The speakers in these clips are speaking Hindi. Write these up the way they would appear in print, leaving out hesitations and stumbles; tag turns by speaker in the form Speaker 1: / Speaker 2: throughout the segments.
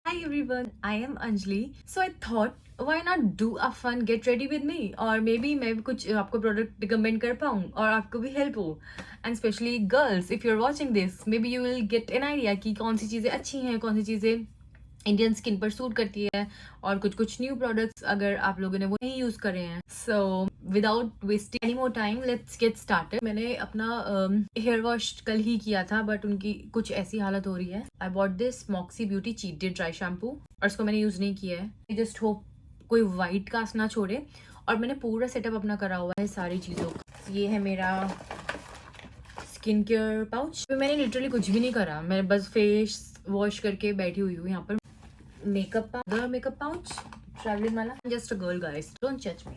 Speaker 1: Hi everyone, I am Anjali. So I thought why not do a fun get ready with me और maybe मैं भी कुछ आपको प्रोडक्ट रिकमेंड कर पाऊँ और आपको भी हेल्प हो and specially girls if you are watching this maybe you will get an idea कि कौन सी चीज़ें अच्छी हैं कौन सी चीज़ें इंडियन स्किन पर सूट करती है और कुछ कुछ न्यू प्रोडक्ट्स अगर आप लोगों ने वो नहीं यूज़ करे हैं so without wasting any more time let's get started. मैंने अपना हेयर वॉश कल ही किया था बट उनकी कुछ ऐसी हालत हो रही है। आई bought this Moxie beauty cheat day dry shampoo और इसको मैंने यूज़ नहीं किया है। जस्ट होप कोई वाइट कास्ट ना छोड़े और मैंने पूरा सेटअप अपना करा हुआ है सारी चीज़ों का। ये है मेरा स्किन केयर पाउच। मैंने लिटरली कुछ भी नहीं करा, मैं बस फेस वॉश करके बैठी हुई हूँ यहाँ पर। makeup pouch, traveling वाला, just a girl guys, don't judge me.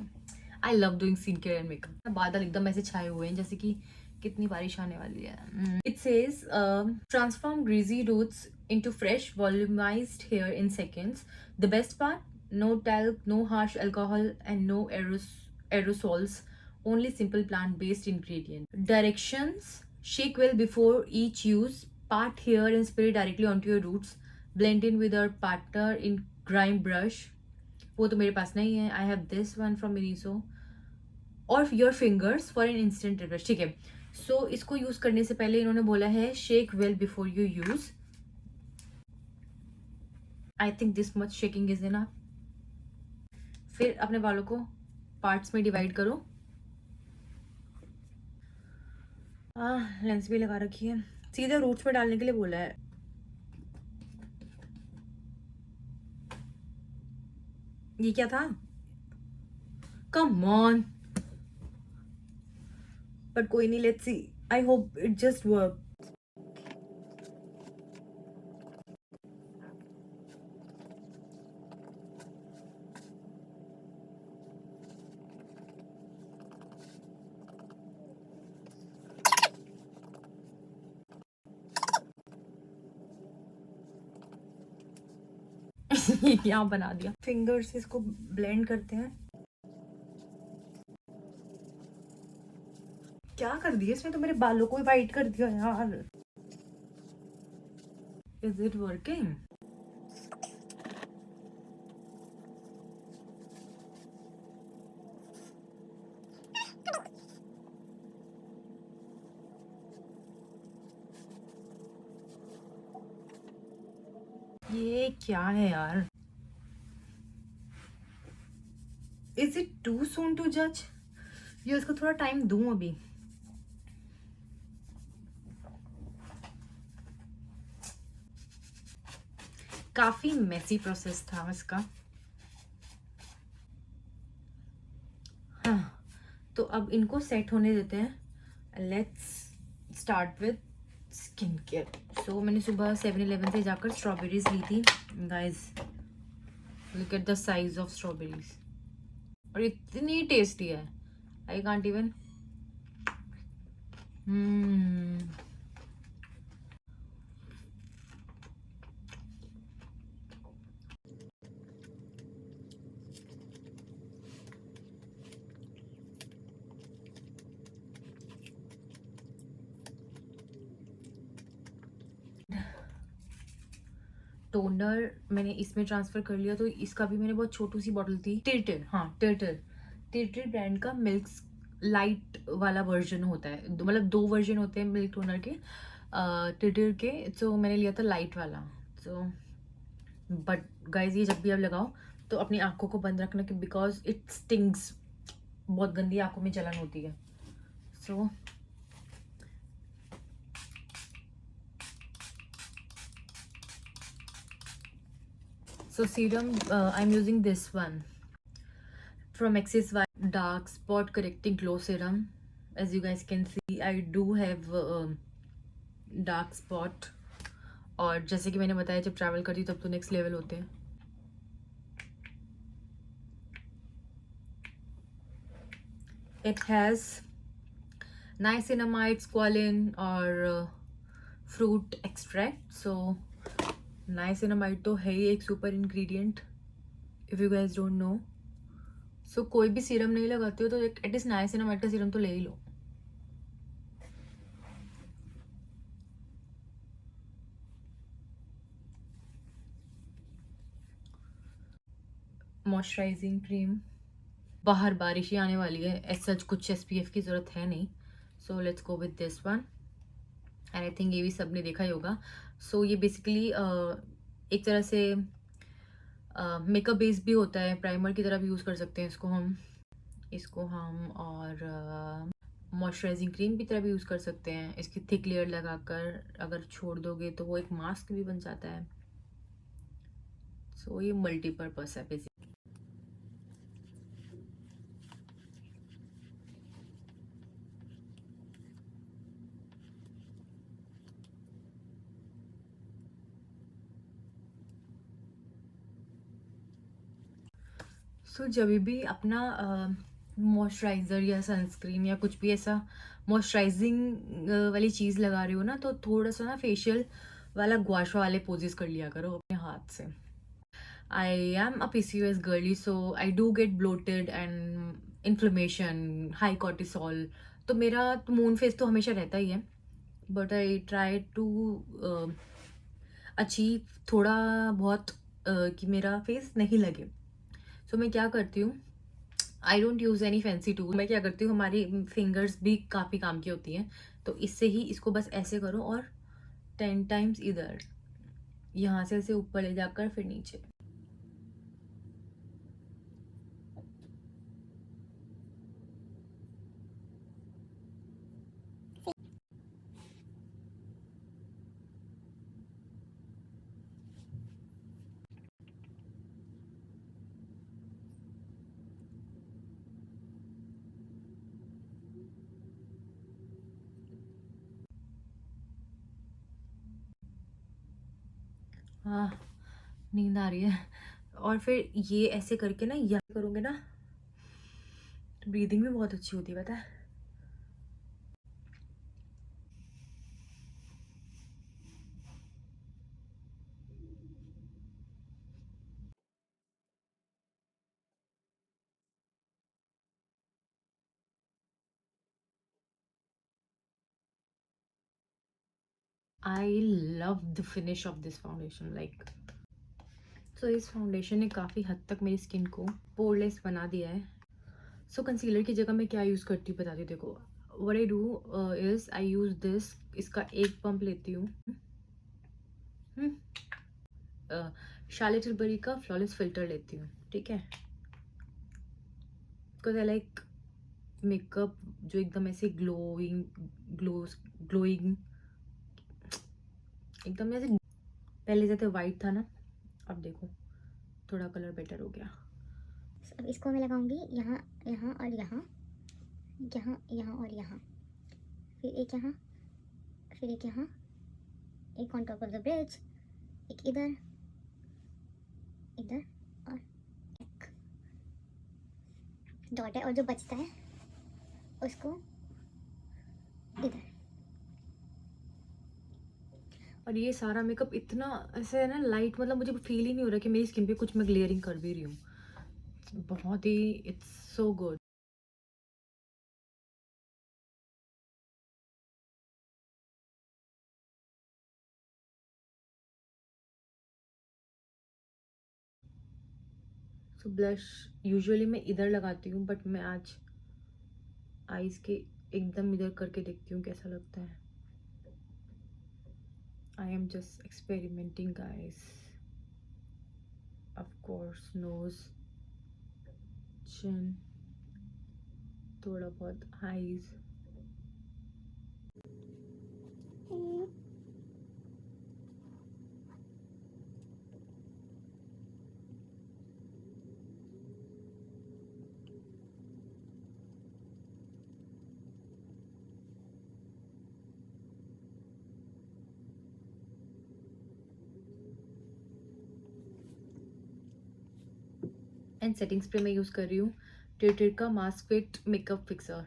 Speaker 1: I love doing skincare and makeup. बादल एकदम ऐसे छाए हुए हैं जैसे कि कितनी बारिश आने वाली है. It says transform greasy roots into fresh volumized hair in seconds. The best part, no talc, no harsh alcohol and no aerosols, only simple plant based ingredient. Directions, shake well before each use, part hair and spray directly onto your roots. Blend in with our partner in grime brush. वो तो मेरे पास नहीं है. I have this one from Miniso. और your fingers for an instant refresh. ठीक है. So इसको यूज करने से पहले इन्होंने बोला है shake well before you use. I think this much shaking is enough. फिर अपने बालों को पार्ट्स में डिवाइड करो. लेंस भी लगा रखी है. सीधे रूट्स में डालने के लिए बोला है. ये क्या था? Come on. But कोई नहीं, let's see. I hope it just work. यहाँ बना दिया. फिंगर से इसको ब्लेंड करते हैं. क्या कर दिया इसने तो मेरे बालों को ही वाइट कर दिया यार. Is it working? ये क्या है यार? Is it too soon to जज? ये इसको थोड़ा टाइम दूं अभी. काफी मेसी प्रोसेस था इसका. हाँ, तो अब इनको सेट होने देते हैं. Let's start with skin care. So मैंने सुबह 7-Eleven से जाकर स्ट्रॉबेरीज ली थी. Guys look at the size of strawberries और इतनी टेस्टी है. I can't even. टोनर मैंने इसमें ट्रांसफर कर लिया. तो इसका भी मैंने बहुत छोटी सी बॉटल थी. टिर्टिल, हाँ टिर्टिल ब्रांड का मिल्क लाइट वाला वर्जन होता है. मतलब दो वर्जन होते हैं मिल्क टोनर के टिर्टिल के. तो मैंने लिया था लाइट वाला. तो बट गाइज ये जब भी आप लगाओ तो अपनी आंखों को बंद रखना कि बिकॉज इट स्टिंग्स. बहुत गंदी आंखों में जलन होती है. सो serum, I'm using this one from Axis White Dark Spot Correcting Glow Serum. As you guys can see, I do have dark spot. और जैसे कि मैंने बताया जब ट्रैवल करती तब तो नेक्स्ट लेवल होते हैं. It has niacinamide, squalene और फ्रूट एक्सट्रैक्ट. सो नाइसिनामाइड तो है ही एक super ingredient if you guys don't know. So कोई भी सीरम नहीं लगाते हो तो एटलीस्ट नाइसिनामाइड का सीरम तो ले ही लो. Moisturising cream. बाहर बारिश ही आने वाली है, एज सच कुछ SPF की ज़रूरत है नहीं, so let's go with this one. And I think ये भी सबने देखा ही होगा। सो ये बेसिकली एक तरह से मेकअप बेस भी होता है, प्राइमर की तरह भी यूज़ कर सकते हैं इसको हम और मॉइस्चराइजिंग क्रीम की तरह भी यूज़ कर सकते हैं। इसकी थिक लेयर लगाकर अगर छोड़ दोगे तो वो एक मास्क भी बन जाता है। सो ये मल्टीपर्पज़ है बेसिकली। सो जब भी अपना मॉइस्चराइज़र या सनस्क्रीन या कुछ भी ऐसा मॉइस्चराइजिंग वाली चीज़ लगा रहे हो ना, तो थोड़ा सा ना फेशियल वाला गुआशा वाले पोजेस कर लिया करो अपने हाथ से। I am a PCOS girlie, so I do get bloated and inflammation, high cortisol. तो मेरा मून फेस तो हमेशा रहता ही है, but I try to achieve थोड़ा बहुत कि मेरा फेस नहीं लगे। सो मैं क्या करती हूँ, I don't use any fancy tool. मैं क्या करती हूँ, हमारी फिंगर्स भी काफ़ी काम की होती हैं, तो इससे ही इसको बस ऐसे करो और 10 टाइम्स इधर, यहाँ से ऐसे ऊपर ले जाकर फिर नीचे। हाँ, नींद आ रही है। और फिर ये ऐसे करके ना, यहाँ करोगे ना तो ब्रीदिंग भी बहुत अच्छी होती है, पता है। I love the finish of this foundation, like. So इस फाउंडेशन ने काफ़ी हद तक मेरी स्किन को पोरलेस बना दिया है। सो कंसीलर की जगह मैं क्या यूज़ करती हूँ बताती हूँ, देखो। What I do is I use this, इसका एक पंप लेती हूँ। शार्लेट टिलबरी का फ्लॉलेस फिल्टर लेती हूँ, ठीक है। बिकॉज आई लाइक मेकअप जो एकदम ऐसे ग्लोइंग एकदम ऐसे। पहले जैसे वाइट था ना, अब देखो थोड़ा कलर बेटर हो गया।
Speaker 2: अब इसको मैं लगाऊंगी यहाँ, यहाँ और यहाँ, यहाँ, यहाँ और यहाँ, फिर एक यहाँ, फिर एक यहाँ, एक on top of the bridge, एक इधर, इधर और एक डॉट है, और जो बचता है उसको इधर।
Speaker 1: और ये सारा मेकअप इतना ऐसे है ना लाइट, मतलब मुझे फील ही नहीं हो रहा कि मेरी स्किन पे कुछ मैं ग्लेयरिंग कर भी रही हूँ। बहुत ही it's so good. So blush usually मैं इधर लगाती हूँ, बट मैं आज आईज के एकदम इधर करके देखती हूँ कैसा लगता है। I am just experimenting guys. Of course nose, chin, थोड़ा बहुत आईज। एंड सेटिंग स्प्रे मैं यूज़ कर रही हूँ टेटेड का मास्क फिट मेकअप फिक्सर,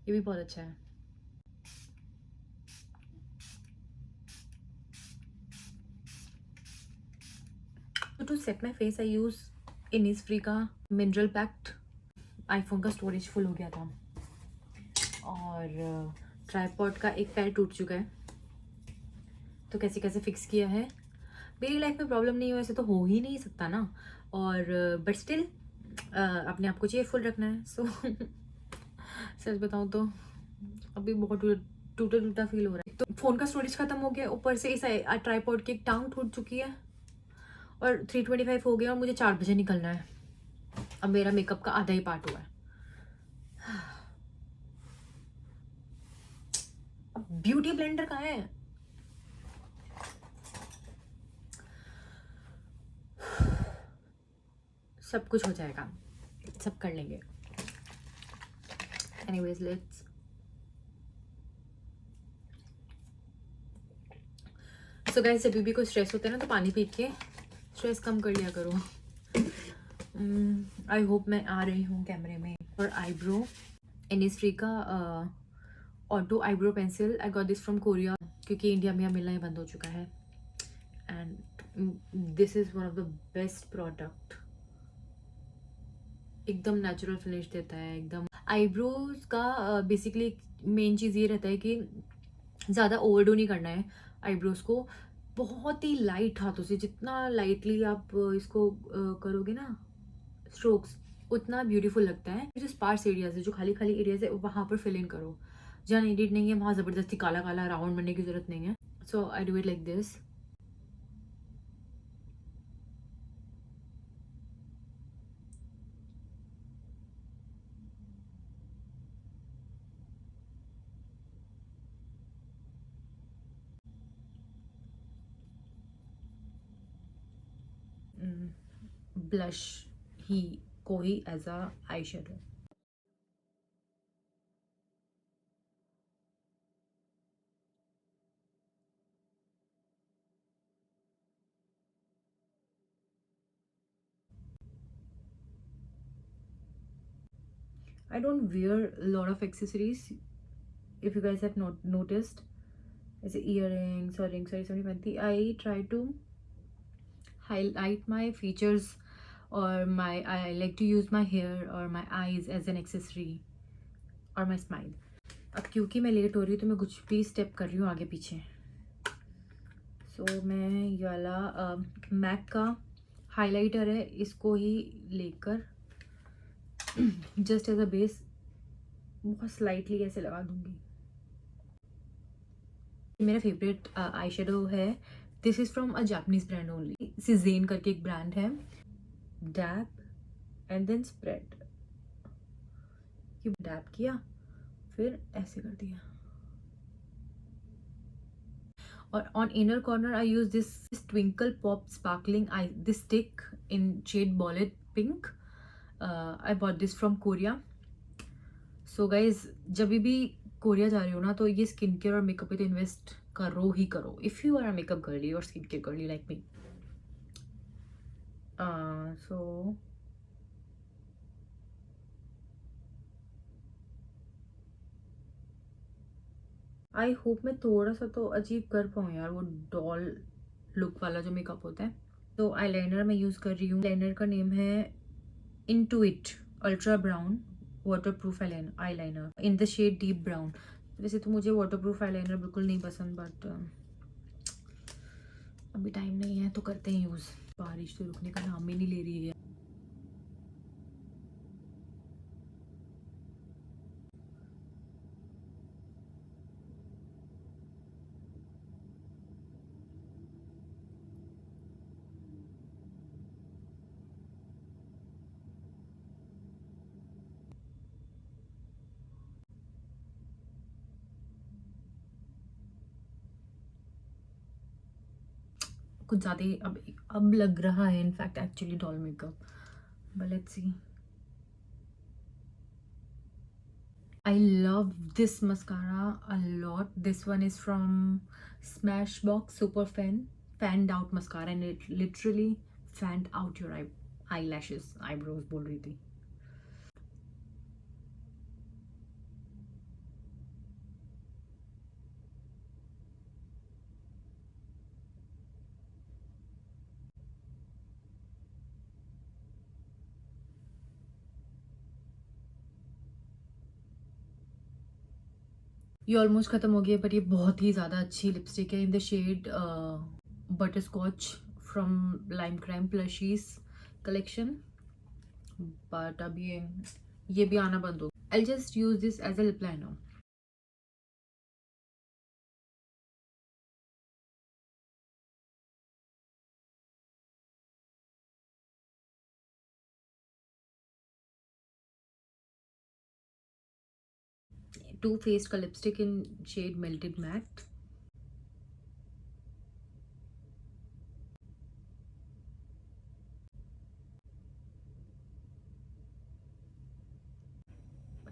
Speaker 1: ये भी बहुत अच्छा है। To set my face I use Innisfree का मिनरल पैक्ट। आईफोन का स्टोरेज फुल हो गया था और ट्राईपॉड का एक पैर टूट चुका है, तो कैसे कैसे फिक्स किया है। मेरी लाइफ में प्रॉब्लम नहीं हो ऐसे तो हो ही नहीं सकता ना। और बट स्टिल अपने आप को चेयरफुल रखना है। सो सच बताऊँ तो अभी बहुत टूटा टूटा फील हो रहा है। तो फ़ोन का स्टोरेज खत्म हो गया, ऊपर से इस ट्राईपॉड की एक टांग टूट चुकी है, और 3:25 हो गया और मुझे 4 बजे निकलना है। अब मेरा मेकअप का आधा ही पार्ट हुआ है। अब ब्यूटी ब्लेंडर कहाँ है? सब कुछ हो जाएगा, सब कर लेंगे। एनीवेज लेट्स सो गाइस, जब भी कोई स्ट्रेस होता है ना तो पानी पी के स्ट्रेस कम कर लिया करो। आई होप मैं आ रही हूँ कैमरे में। और आईब्रो इनिस्ट्री का auto eyebrow pencil, I got this from Korea, क्योंकि इंडिया में मिलना ही बंद हो चुका है। And this is one of the best product. एकदम नेचुरल फिनिश देता है एकदम। आईब्रोज का बेसिकली मेन चीज़ ये रहता है कि ज़्यादा ओवरडू नहीं करना है आईब्रोज को। बहुत ही लाइट हाथों से, जितना लाइटली आप इसको करोगे ना स्ट्रोक्स, उतना ब्यूटीफुल लगता है। जो स्पार्स एरियाज है, जो खाली खाली एरियाज है, वहाँ पर फिल इन करो। जहाँ नीडेड नहीं है वहाँ ज़बरदस्ती काला काला राउंड बनने की ज़रूरत नहीं है। So I do it like this. Blush ही को ही as a eye shadow. I don't wear a lot of accessories. If you guys have not noticed, as earrings or rings or something, I try to highlight my features, or my I like to use my hair or my eyes as an accessory, or my smile. अब क्योंकि मैं लेट हो रही हूँ तो मैं कुछ भी स्टेप कर रही हूँ आगे पीछे। सो मैं ये वाला मैक का हाइलाइटर है, इसको ही लेकर जस्ट एज अ बेस बहुत स्लाइटली ऐसे लगा दूंगी। मेरा फेवरेट आई शेडो है, this is from a Japanese brand only, Cezanne करके एक ब्रांड है। Dab and then spread, dab किया फिर ऐसे कर दिया। और on inner corner I use this twinkle pop sparkling eye this stick in shade ballet pink. I bought this from Korea. So guys, जब भी कोरिया जा रही हो ना तो ये स्किन केयर और मेकअप पे तो इन्वेस्ट करो ही करो, if you are a makeup girly और skin care girly like me. So I hope मैं थोड़ा सा तो अजीब कर पाऊँ यार, वो डॉल लुक वाला जो मेकअप होता है। तो आईलाइनर मैं यूज़ कर रही हूँ, लाइनर का नेम है Intuit ultra brown waterproof eyeliner in the shade deep brown. वैसे तो मुझे वाटर प्रूफ आईलाइनर बिल्कुल नहीं पसंद, बट अभी टाइम नहीं है तो करते हैं यूज़। बारिश तो रुकने का नाम ही नहीं ले रही है। कुछ ज़्यादा ही अब लग रहा है in fact actually doll makeup, but let's see. I love this mascara a lot. This one is from Smashbox Super Fanned Out Mascara, and it literally fanned out your eyelashes, eyebrows बोल रही थी। ये ऑलमोस्ट खत्म हो गया, पर ये बहुत ही ज़्यादा अच्छी लिपस्टिक है in the shade butterscotch from Lime Crime plushies collection, but अब ये भी आना बंद हो। I just use this as a lip liner. Too Faced का lipstick in shade melted matte.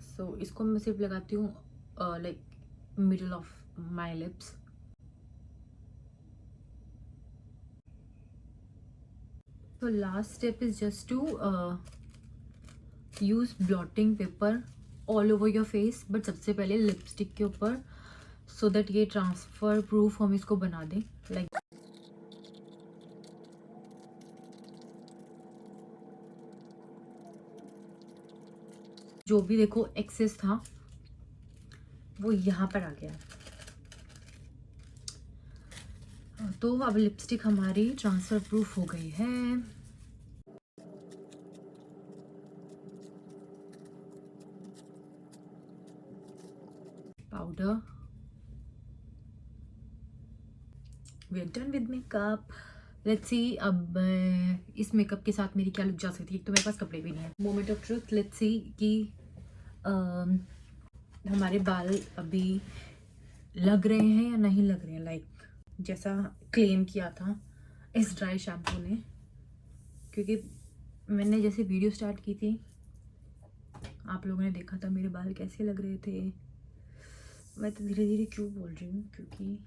Speaker 1: So इसको मैं सिर्फ लगाती हूँ like middle of my lips. So last step is just to use blotting paper all over your face, but सबसे पहले लिपस्टिक के ऊपर, so that ये ट्रांसफर प्रूफ हम इसको बना दें। लाइक जो भी देखो एक्सेस था वो यहाँ पर आ गया। तो अब लिपस्टिक हमारी ट्रांसफर प्रूफ हो गई है। Powder, we are done with makeup. Let's see अब इस मेकअप के साथ मेरी क्या लुक जा सकती है। तो मेरे पास कपड़े भी नहीं है। Moment of truth, let's see कि हमारे बाल अभी लग रहे हैं या नहीं लग रहे हैं, लाइक जैसा क्लेम किया था इस ड्राई शैम्पू ने। क्योंकि मैंने जैसे वीडियो स्टार्ट की थी, आप लोगों ने देखा था मेरे बाल कैसे लग रहे थे। मैं तो धीरे धीरे क्यों बोल रही हूँ, क्योंकि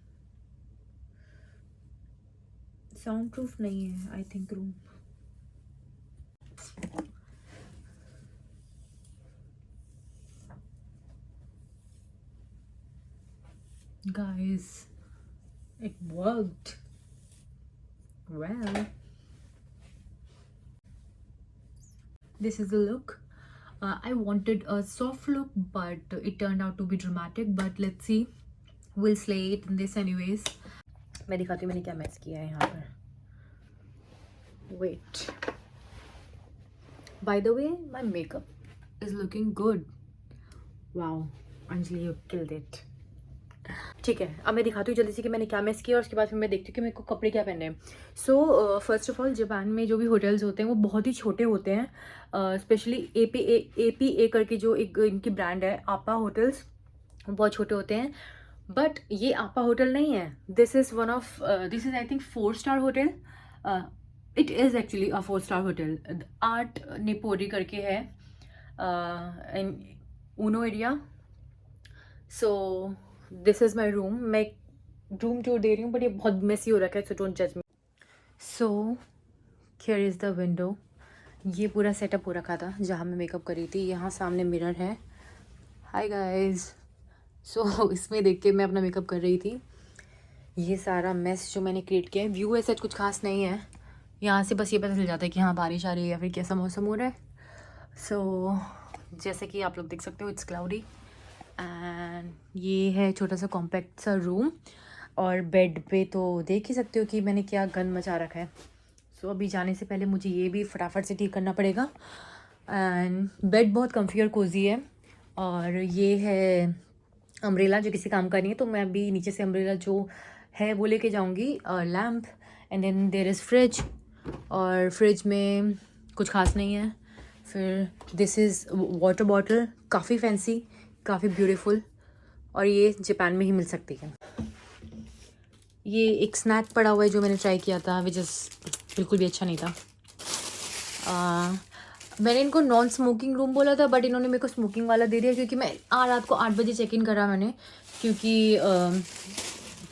Speaker 1: साउंड प्रूफ नहीं है I think room. Guys, it worked well. This is the look. I wanted a soft look, but it turned out to be dramatic. But let's see, we'll slay it in this anyways. मैं दिखाती हूँ मैंने क्या मैच किया है यहाँ पर। Wait. By the way, my makeup is looking good. Wow, Anjali, you killed it. ठीक है, अब मैं दिखाती हूँ जल्दी से कि मैंने क्या मिस किया और उसके बाद फिर मैं देखती हूँ कि मेरे को कपड़े क्या पहनने हैं। So first of all, Japan में जो भी होटल्स होते हैं वो बहुत ही छोटे होते हैं। स्पेशली APA करके जो एक इनकी ब्रांड है, आपा होटल्स, वो बहुत छोटे होते हैं। बट ये आपा होटल नहीं है। दिस इज़ आई थिंक 4-स्टार hotel. It is actually a 4-स्टार होटल। आर्ट निपोरी करके है in Ueno area. So this is my room. मैं रूम टूर दे रही हूँ, बट ये बहुत मेसी हो रखा है, सो डोंट जज me. So here is the window. ये पूरा सेटअप हो रखा था जहाँ मैं मेकअप करी थी। यहाँ सामने मिरर है। Hi guys. सो इसमें देख के मैं अपना मेकअप कर रही थी। ये सारा मेस जो मैंने क्रिएट किया है, व्यू ऐसा कुछ खास नहीं है। यहाँ से बस ये पता चल जाता है कि हाँ बारिश आ रही है या फिर कैसा मौसम हो रहा है। सो जैसे कि आप लोग देख सकते हो, इट्स क्लाउडी। एंड ये है छोटा सा कॉम्पैक्ट सा रूम। और बेड पे तो देख ही सकते हो कि मैंने क्या गंद मचा रखा है। सो अभी जाने से पहले मुझे ये भी फटाफट से ठीक करना पड़ेगा। एंड बेड बहुत कम्फी और कोजी है। और ये है अम्ब्रेला जो किसी काम का नहीं है, तो मैं अभी नीचे से अम्ब्रेला जो है वो लेके जाऊँगी। Lamp, and then there is fridge. और फ्रिज में कुछ खास नहीं है। फिर दिस इज़ वाटर बॉटल, काफ़ी फैंसी, काफ़ी ब्यूटीफुल, और ये जापान में ही मिल सकती है। ये एक स्नैक पड़ा हुआ है जो मैंने ट्राई किया था, विच इज़ बिल्कुल भी अच्छा नहीं था। मैंने इनको नॉन स्मोकिंग रूम बोला था, बट इन्होंने मेरे को स्मोकिंग वाला दे दिया, क्योंकि मैं रात को 8 बजे चेक इन करा मैंने, क्योंकि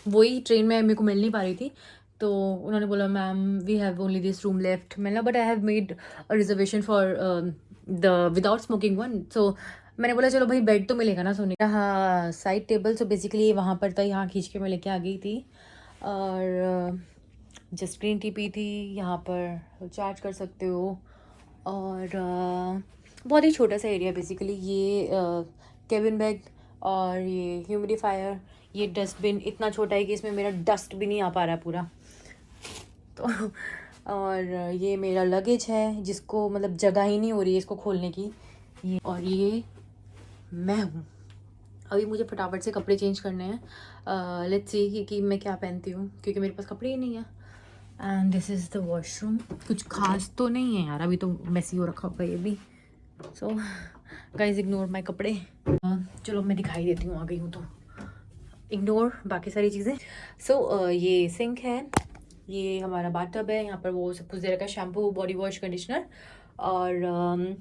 Speaker 1: वही ट्रेन में मेरे को मिल नहीं पा रही थी। तो उन्होंने बोला ma'am we have only this room left. मैंने but I have made a reservation for the without smoking one. So मैंने बोला चलो भाई बेड तो मिलेगा ना सोने का। हाँ, साइड टेबल। सो बेसिकली वहाँ पर था, यहाँ खींच के मैं लेके आ गई थी। और जस्ट ग्रीन टी पी थी। यहाँ पर चार्ज कर सकते हो। और बहुत ही छोटा सा एरिया बेसिकली। ये केबिन बैग और ये ह्यूमिडिफायर, ये डस्टबिन इतना छोटा है कि इसमें मेरा डस्ट भी नहीं आ पा रहा है पूरा। तो और ये मेरा लगेज है जिसको मतलब जगह ही नहीं हो रही है इसको खोलने की। ये और ये मैं हूँ। अभी मुझे फटाफट से कपड़े चेंज करने हैं। लेट्स सी कि मैं क्या पहनती हूँ क्योंकि मेरे पास कपड़े ही नहीं है। And this is the washroom. कुछ खास तो नहीं है यार, अभी तो मैसी हो रखा होगा ये भी। सो गाइज इग्नोर माई कपड़े। चलो मैं दिखाई देती हूँ, आ गई हूँ तो इग्नोर बाकी सारी चीज़ें। सो ये सिंक है, ये हमारा बाथटब है, यहाँ पर वो सब कुछ दे रखा है, शैम्पू, बॉडी वॉश, कंडीशनर और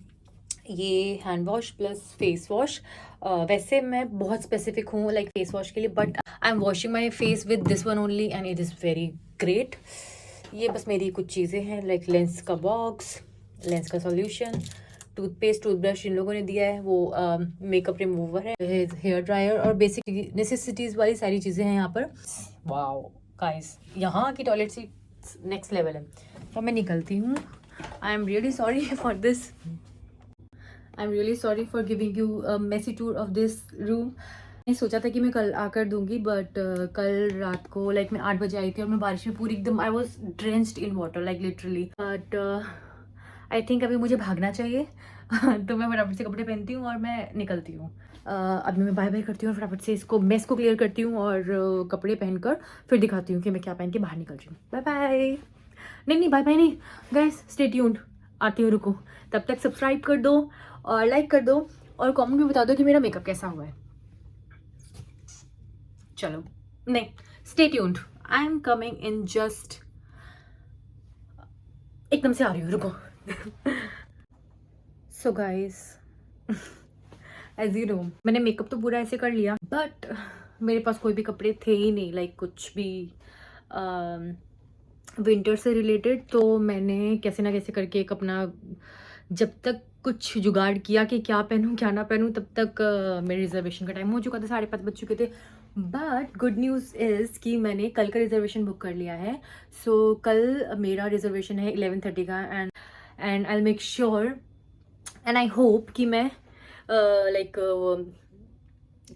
Speaker 1: ये hand wash plus face wash. वैसे मैं बहुत स्पेसिफिक हूँ लाइक फेस वॉश के लिए, but I am washing my face with this one only and it is very great. ये बस मेरी कुछ चीज़ें हैं लाइक लेंस का बॉक्स, लेंस का सॉल्यूशन, टूथपेस्ट, टूथब्रश इन लोगों ने दिया है, वो मेकअप रिमूवर है, हेयर ड्रायर और बेसिक नेसेसिटीज़ वाली सारी चीज़ें हैं यहाँ पर। वाओ गाइस, यहाँ की टॉयलेट सीट नेक्स्ट लेवल है। तो मैं निकलती हूँ। I am really sorry for this, I am really sorry for giving you messy tour of this room. मैंने सोचा था कि मैं कल आकर दूंगी, बट कल रात को लाइक मैं 8 बजे आई थी और मैं बारिश में पूरी एकदम I was drenched in water like literally. But I think अभी मुझे भागना चाहिए तो मैं फटाफट से कपड़े पहनती हूँ और मैं निकलती हूँ। अभी मैं बाय बाय करती हूँ और फटाफट से इसको मेस को क्लियर करती हूँ और कपड़े पहनकर फिर दिखाती हूँ कि मैं क्या पहन के बाहर निकल रही हूँ। Bye bye. नहीं बाय बाय नहीं गाइस, स्टे ट्यून्ड। आती हूँ, रुको। तब तक सब्सक्राइब कर दो और लाइक कर दो और कमेंट में बता दो कि मेरा मेकअप कैसा हुआ है। चलो नहीं, stay tuned, I am coming in just, एकदम से आ रही हूँ, रुको। So guys as you know मैंने मेकअप तो पूरा ऐसे कर लिया, बट मेरे पास कोई भी कपड़े थे ही नहीं लाइक कुछ भी विंटर से रिलेटेड। तो मैंने कैसे ना कैसे करके एक अपना जब तक कुछ जुगाड़ किया कि क्या पहनूं क्या ना पहनूं, तब तक मेरे रिजर्वेशन का टाइम हो चुका था, 5:30 बज चुके थे। बट गुड न्यूज़ इज़ कि मैंने कल का रिजर्वेशन बुक कर लिया है। सो कल मेरा रिजर्वेशन है 11:30 का and I make sure and I hope कि मैं लाइक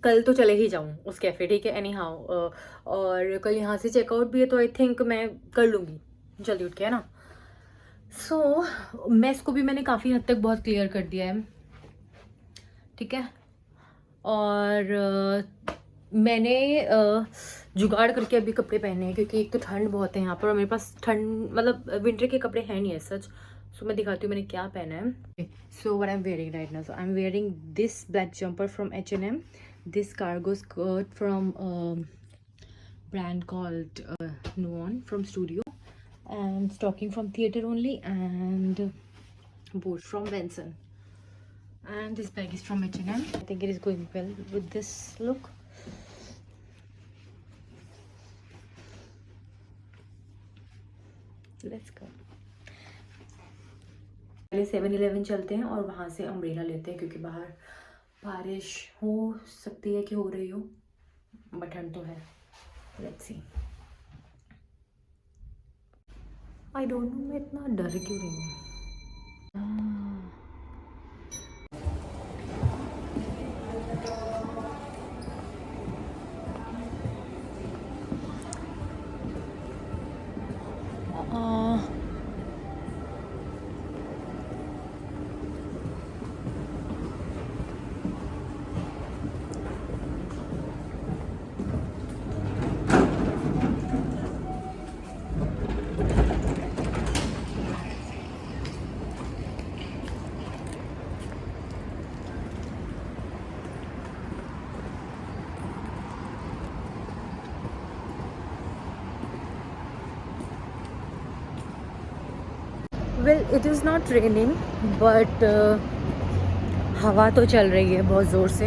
Speaker 1: कल तो चले ही जाऊँ उस कैफ़े, ठीक है, एनी हाउ। और कल यहाँ से चेकआउट भी है तो आई थिंक मैं कर लूँगी जल्दी उठ के, है ना। सो मेस को भी मैंने काफ़ी हद तक बहुत क्लियर कर दिया है, ठीक है। और मैंने जुगाड़ करके अभी कपड़े पहने हैं क्योंकि एक तो ठंड बहुत है यहाँ पर और मेरे पास ठंड मतलब विंटर के कपड़े हैं नहीं है सच। सो मैं दिखाती हूँ मैंने क्या पहना है। So what I am wearing right now, so I am wearing this black jumper from H&M, this cargo skirt from brand called Nuon from Studio, and stocking from Theatre Only, and boots from Benson, and this bag is from H&M. I think it is going well with this look. Let's go. पहले 7-Eleven चलते हैं और वहाँ से अम्ब्रेला लेते हैं क्योंकि बाहर बारिश हो सकती है कि हो रही हो, बट ठंड तो है। Let's see. I don't know मैं इतना डर क्यों रही हूँ। Well it is not raining but हवा तो चल रही है बहुत ज़ोर से।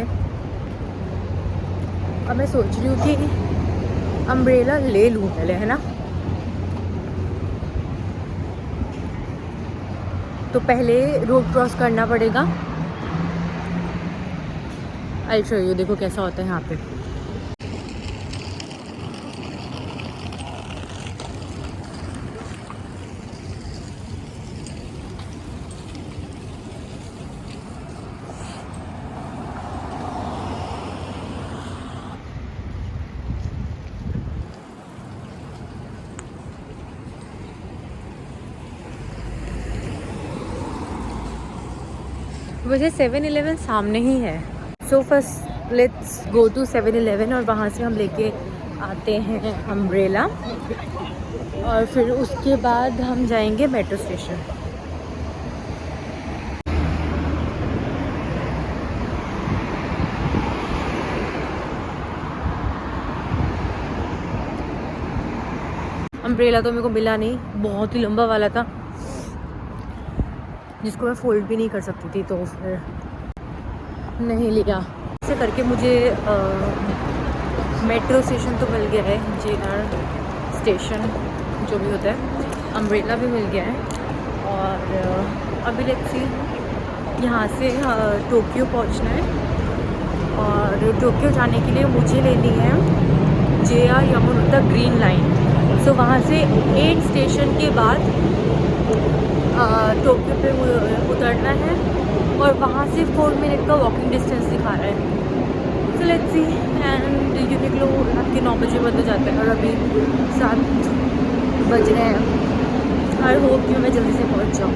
Speaker 1: अब मैं सोच रही हूँ कि अम्ब्रेला ले लूँ पहले, है ना। तो पहले रोड क्रॉस करना पड़ेगा। आई शो यू, देखो कैसा होता है यहाँ पे। वैसे 7-Eleven सामने ही है। So first let's go to 7-Eleven और वहाँ से हम लेके आते हैं अम्ब्रेला और फिर उसके बाद हम जाएंगे मेट्रो स्टेशन। अम्ब्रेला तो मेरे को मिला नहीं, बहुत ही लंबा वाला था जिसको मैं फोल्ड भी नहीं कर सकती थी, तो फिर नहीं लिया। ऐसे करके मुझे मेट्रो स्टेशन तो मिल गया है, JR स्टेशन जो भी होता है, अम्ब्रेला भी मिल गया है। और अभी लेट्स सी, यहाँ से टोक्यो पहुँचना है और टोक्यो जाने के लिए मुझे लेनी है JR यमुनोता ग्रीन लाइन। सो वहाँ से 8 स्टेशन के बाद टोक्यो पे उतरना है और वहाँ से 4 मिनट का वॉकिंग डिस्टेंस दिखा रहा है। So let's see, and Uniqlo रात के 9 बजे बंद हो जाता है और अभी 7 बज रहे हैं। आई होप कि मैं जल्दी से पहुँच जाऊँ।